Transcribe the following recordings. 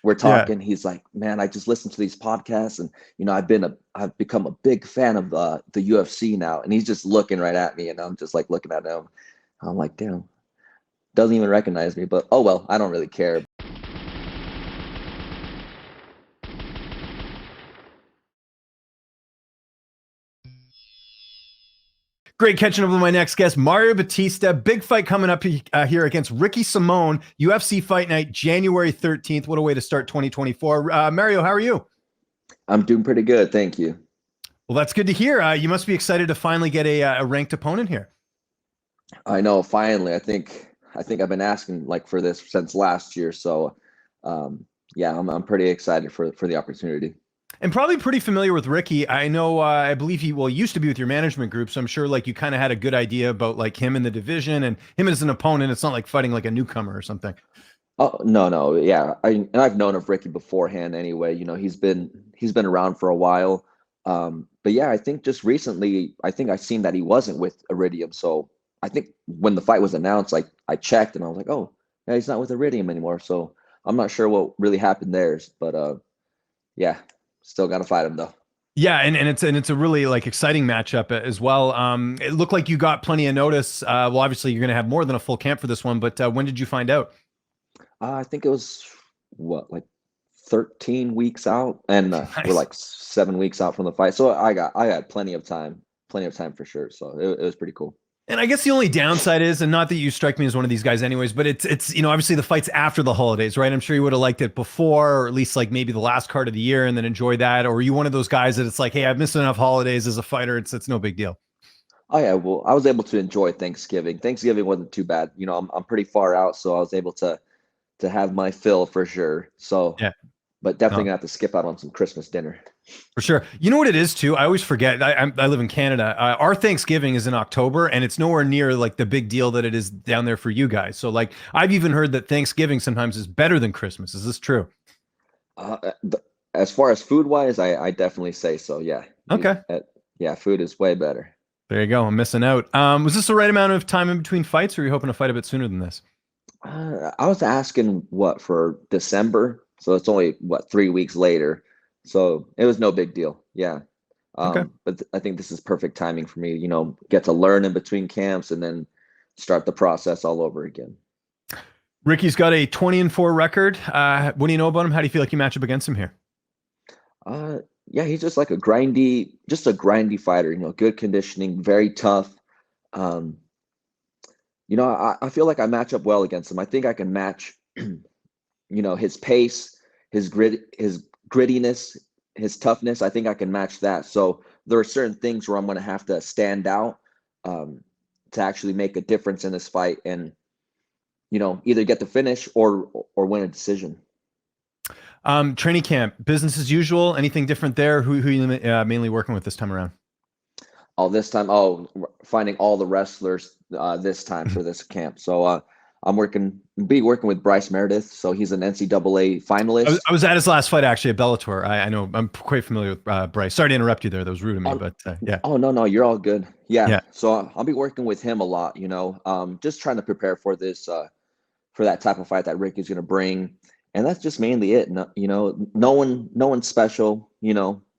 we're Yeah. talking. He's like, man, I just listened to these podcasts, and I've become a big fan of the UFC now. And he's just looking right at me, and I'm just like looking at him. I'm like, damn, doesn't even recognize me, but oh well, I don't really care. Great catching up with my next guest, Mario Bautista. Big fight coming up here against Ricky Simone, UFC Fight Night, January 13th. What a way to start 2024. Mario, how are you? I'm doing pretty good, thank you. Well, that's good to hear. You must be excited to finally get a ranked opponent here. I know, finally. I think I've been asking like for this since last year, so yeah, I'm pretty excited for the opportunity. And probably pretty familiar with Ricky. I know, I believe he used to be with your management group, so I'm sure like you kind of had a good idea about like him in the division and him as an opponent. It's not like fighting like a newcomer or something. Oh no, yeah, and I've known of Ricky beforehand anyway. He's been around for a while, but yeah, I think just recently, I think I seen that he wasn't with Iridium, so I think when the fight was announced, like I checked and I was like, oh, yeah, he's not with Iridium anymore. So I'm not sure what really happened there, but yeah, still gotta fight him though. Yeah, and it's a really like exciting matchup as well. It looked like you got plenty of notice. Well, obviously you're going to have more than a full camp for this one, but when did you find out? I think it was what, like 13 weeks out, and we're Nice. like 7 weeks out from the fight. So I got plenty of time for sure. So it was pretty cool. And I guess the only downside is, and not that you strike me as one of these guys anyways, but it's obviously the fight's after the holidays, right? I'm sure you would have liked it before, or at least like maybe the last card of the year, and then enjoy that. Or are you one of those guys that it's like, hey, I've missed enough holidays as a fighter, it's no big deal. Oh yeah, well, I was able to enjoy Thanksgiving. Thanksgiving wasn't too bad. I'm pretty far out, so I was able to have my fill for sure. So, Yeah. but definitely No. gonna have to skip out on some Christmas dinner. For sure. You know what it is too? I always forget. I live in Canada. Our Thanksgiving is in October, and it's nowhere near like the big deal that it is down there for you guys. So, like, I've even heard that Thanksgiving sometimes is better than Christmas. Is this true? As far as food wise, I definitely say so. Yeah, Okay. yeah, food is way better. There you go. I'm missing out. Was this the right amount of time in between fights, or are you hoping to fight a bit sooner than this? I was asking what for December, so it's only what 3 weeks later, so it was no big deal. Yeah, Okay. but I think this is perfect timing for me. Get to learn in between camps and then start the process all over again. Ricky's got a 20-4 record. What do you know about him? How do you feel like you match up against him here? Uh, yeah, he's just like just a grindy fighter. Good conditioning, very tough. Um, I feel like I match up well against him. I think I can match, his pace, his grittiness, his toughness. I think I can match that. So there are certain things where I'm going to have to stand out um, to actually make a difference in this fight, and either get the finish or win a decision. Training camp, business as usual. Anything different there? Who you mainly working with this time around? Finding all the wrestlers this time for this camp. So I'm working with Bryce Meredith. So he's an NCAA finalist. I was at his last fight actually at Bellator. I know I'm quite familiar with Bryce. Sorry to interrupt you there. That was rude of me, Oh, but yeah, oh no, you're all good. Yeah. yeah. So I'll be working with him a lot. Just trying to prepare for this for that type of fight that Ricky's going to bring, and that's just mainly it. No one special.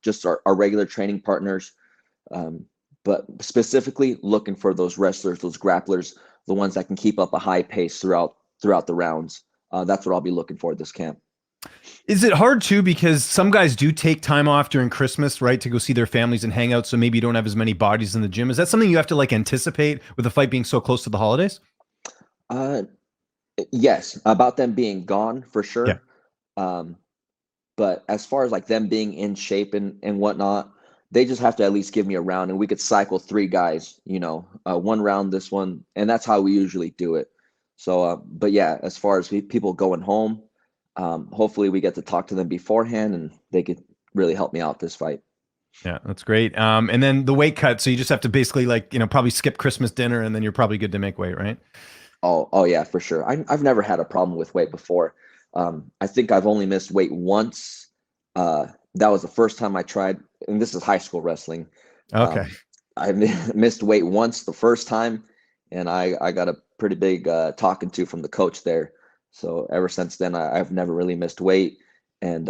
Just our regular training partners. Um, but specifically looking for those wrestlers, those grapplers, the ones that can keep up a high pace throughout the rounds. That's what I'll be looking for at this camp. Is it hard too because some guys do take time off during Christmas, right, to go see their families and hang out? So maybe you don't have as many bodies in the gym. Is that something you have to like anticipate with the fight being so close to the holidays? Uh, yes, about them being gone for Yeah. sure. Um, but as far as like them being in shape and whatnot, they just have to at least give me a round, and we could cycle three guys. One round, this one, and that's how we usually do it. So, but yeah, as far as people going home, hopefully we get to talk to them beforehand, and they could really help me out this fight. Yeah, that's great. And then the weight cut. So you just have to basically like, probably skip Christmas dinner and then you're probably good to make weight, right? Oh yeah, for sure. I've never had a problem with weight before. I think I've only missed weight once. That was the first time I tried, and this is high school wrestling. Okay. Um, I missed weight once the first time, and I got a pretty big talking to from the coach there. So ever since then, I've never really missed weight. and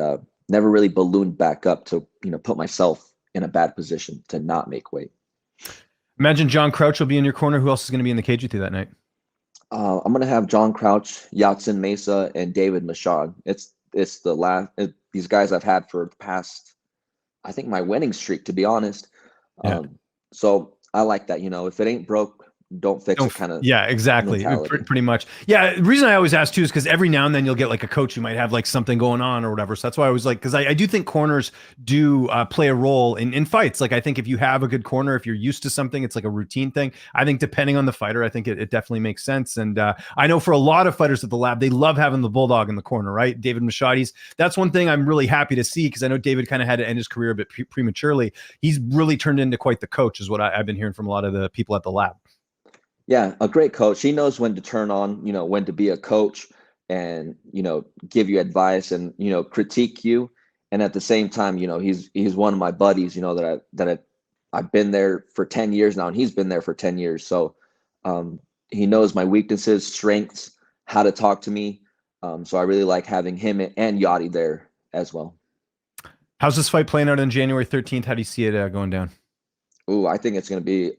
never really ballooned back up to, put myself in a bad position to not make weight. Imagine John Crouch will be in your corner. Who else is going to be in the cage with you that night? I'm gonna have John Crouch, Yatsin Mesa, and David Michaud. It's the these guys I've had for the past, I think, my winning streak, to be honest. Yeah. So I like that. If it ain't broke, don't fix Don't, it kind of yeah, exactly. mentality. Pretty much. Yeah. The reason I always ask too is because every now and then you'll get like a coach who might have like something going on or whatever. So that's why I was like, because I do think corners do play a role in fights. Like I think if you have a good corner, if you're used to something, it's like a routine thing. I think depending on the fighter, I think it definitely makes sense. And I know for a lot of fighters at the lab, they love having the bulldog in the corner, right? David Machadi's. That's one thing I'm really happy to see because I know David kind of had to end his career a bit prematurely. He's really turned into quite the coach, is what I've been hearing from a lot of the people at the lab. Yeah, a great coach. He knows when to turn on, when to be a coach and, give you advice and, critique you. And at the same time, he's one of my buddies, I've been there for 10 years now, and he's been there for 10 years. So he knows my weaknesses, strengths, how to talk to me. So I really like having him and Yachty there as well. How's this fight playing out on January 13th? How do you see it going down? Ooh, I think it's going to be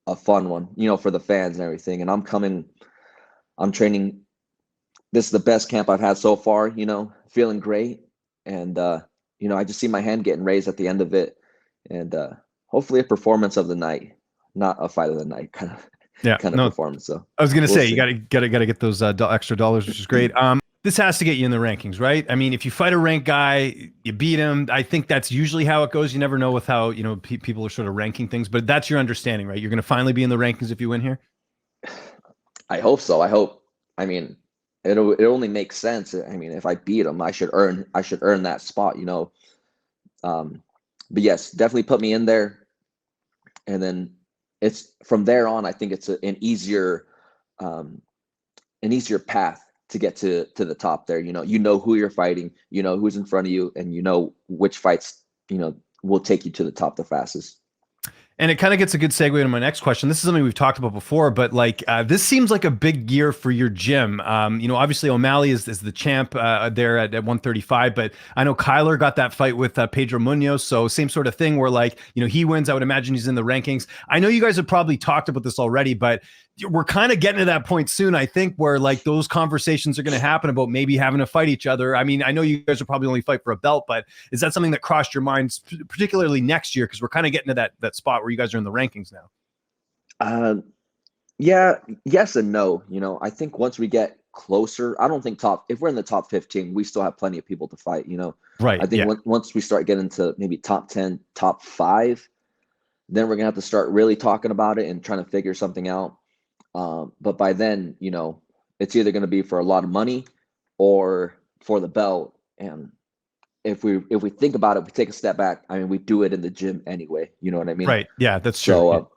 a fun one, for the fans and everything. And I'm training. This is the best camp I've had so far, feeling great. And, I just see my hand getting raised at the end of it. And hopefully a performance of the night, not a fight of the night kind of performance. So I was going to say, you got to get those extra dollars, which is great. This has to get you in the rankings, right? I mean, if you fight a ranked guy, you beat him. I think that's usually how it goes. You never know with how, people are sort of ranking things, but that's your understanding, right? You're going to finally be in the rankings if you win here. I hope so. I mean, it only makes sense. I mean, if I beat him, I should earn that spot, but yes, definitely put me in there. And then it's from there on, I think it's an easier path to get to the top there. Who you're fighting, who's in front of you, and which fights, will take you to the top the fastest. And it kind of gets a good segue to my next question. This is something we've talked about before, but like this seems like a big year for your gym. Obviously O'Malley is the champ there at 135, but I know Kyler got that fight with Pedro Munoz, so same sort of thing where like he wins. I would imagine he's in the rankings. I know you guys have probably talked about this already, but we're kind of getting to that point soon, I think, where like those conversations are going to happen about maybe having to fight each other. I mean, I know you guys will probably only fight for a belt, but is that something that crossed your minds, particularly next year? Because we're kind of getting to that spot where you guys are in the rankings now. Yeah, yes and no. I think once we get closer, I don't think if we're in the top 15, we still have plenty of people to fight. Right. I think once we start getting to maybe top 10, top 5, then we're gonna have to start really talking about it and trying to figure something out. But by then, it's either going to be for a lot of money or for the belt. And if we think about it, we take a step back. I mean, we do it in the gym anyway. You know what I mean? Right. Yeah, that's true. So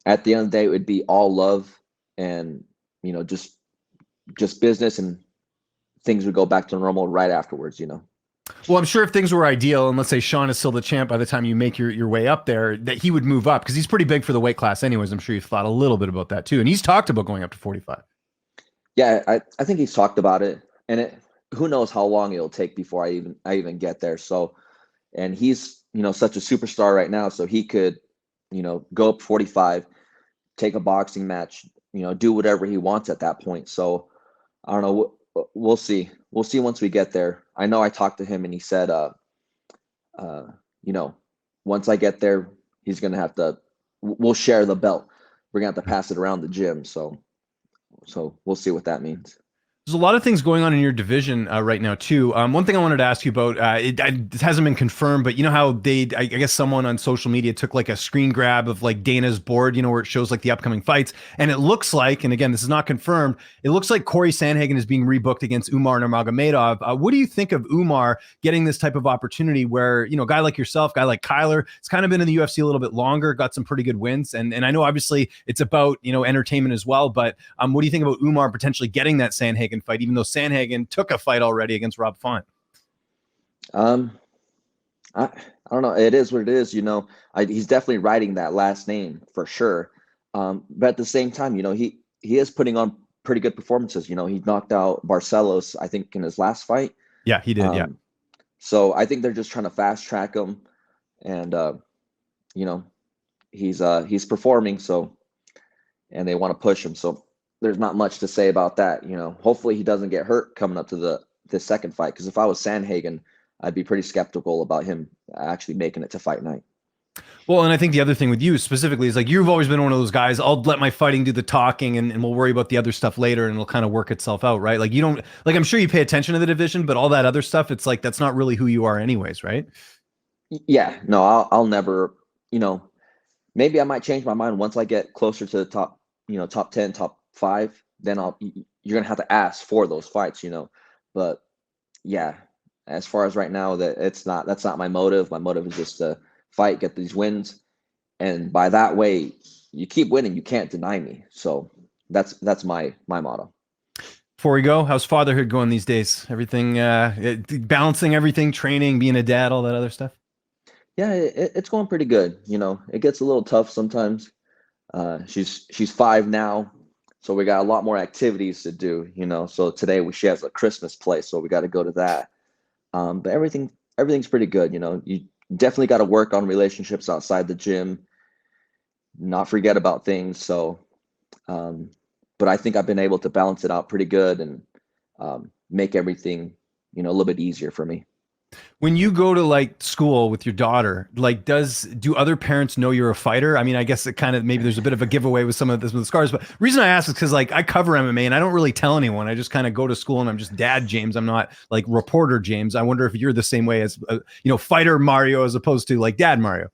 at the end of the day, it would be all love and, just business, and things would go back to normal right afterwards, Well, I'm sure if things were ideal, and let's say Sean is still the champ by the time you make your way up there, that he would move up because he's pretty big for the weight class anyways. I'm sure you've thought a little bit about that too. And he's talked about going up to 45. Yeah, I think he's talked about it, and who knows how long it'll take before I even get there. So, and he's, such a superstar right now, so he could, go up 45, take a boxing match, do whatever he wants at that point. So I don't know. We'll see. We'll see once we get there. I know I talked to him and he said, once I get there, he's going to have to, we'll share the belt. We're going to have to pass it around the gym. So we'll see what that means. There's a lot of things going on in your division right now too. One thing I wanted to ask you about, it hasn't been confirmed, but you know how I guess someone on social media took like a screen grab of like Dana's board, where it shows like the upcoming fights. And it looks like, and again, this is not confirmed, it looks like Corey Sandhagen is being rebooked against Umar Nurmagomedov. What do you think of Umar getting this type of opportunity where, a guy like yourself, guy like Kyler, it's kind of been in the UFC a little bit longer, got some pretty good wins. And I know obviously it's about, entertainment as well, but what do you think about Umar potentially getting that Sandhagen fight, even though Sandhagen took a fight already against Rob Font? I don't know. It is what it is. He's definitely writing that last name for sure. But at the same time, he is putting on pretty good performances. He knocked out Barcelos, I think, in his last fight. Yeah, he did. Yeah. So I think they're just trying to fast track him, and you know, he's performing, so and they want to push him. So there's not much to say about that. Hopefully he doesn't get hurt coming up to the second fight. Because if I was Sandhagen, I'd be pretty skeptical about him actually making it to fight night. Well, and I think the other thing with you specifically is like you've always been one of those guys. I'll let my fighting do the talking, and we'll worry about the other stuff later, and it'll kind of work itself out, right? Like you don't like. I'm sure you pay attention to the division, but all that other stuff, it's like that's not really who you are, anyways, right? Yeah, no, I'll never. Maybe I might change my mind once I get closer to the top. Top 10, top 5. Then you're gonna have to ask for those fights. But yeah, as far as right now, that's not my motive. My motive is just to fight, get these wins, and by that way, you keep winning. You can't deny me. So that's my motto. Before we go, how's fatherhood going these days? Everything, balancing everything, training, being a dad, all that other stuff. Yeah, it's going pretty good. It gets a little tough sometimes. She's 5 now, so we got a lot more activities to do. So today she has a Christmas play, so we got to go to that. But everything's pretty good. You definitely got to work on relationships outside the gym, not forget about things. So, but I think I've been able to balance it out pretty good and make everything a little bit easier for me. When you go to like school with your daughter, like do other parents know you're a fighter? I mean, I guess it kind of maybe there's a bit of a giveaway with some of this with the scars, but reason I ask is because like I cover MMA and I don't really tell anyone. I just kind of go to school and I'm just dad James. I'm not like reporter James. I wonder if you're the same way as fighter Mario as opposed to like dad Mario.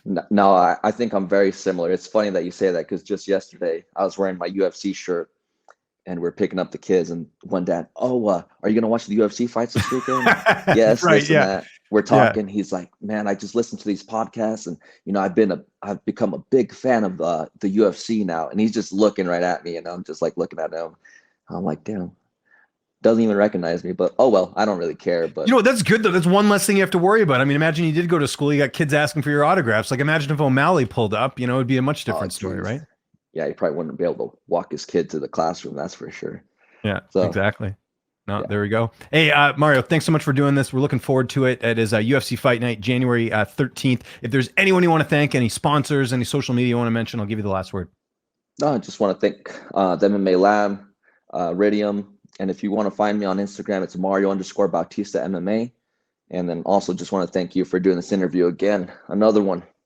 No, I think I'm very similar. It's funny that you say that because just yesterday I was wearing my UFC shirt and we're picking up the kids, and one dad, are you gonna watch the UFC fights this weekend? Yes, Right, this and yeah. that. We're Yeah. talking. He's like, man, I just listened to these podcasts, and I've become a big fan of the UFC now. And he's just looking right at me, and I'm just like looking at him. I'm like, damn, doesn't even recognize me. But oh well, I don't really care. But That's good though. That's one less thing you have to worry about. I mean, imagine you did go to school, you got kids asking for your autographs. Like imagine if O'Malley pulled up, it'd be a much oh, different story, geez, right? yeah, he probably wouldn't be able to walk his kid to the classroom. That's for sure. Yeah, So exactly. No, yeah. there we go. Hey, Mario, thanks so much for doing this. We're looking forward to it. It is a UFC Fight Night, January 13th. If there's anyone you want to thank, any sponsors, any social media you want to mention, I'll give you the last word. No, I just want to thank the MMA Lab, Ridium. And if you want to find me on Instagram, it's Mario_Bautista MMA. And then also just want to thank you for doing this interview again. Another one.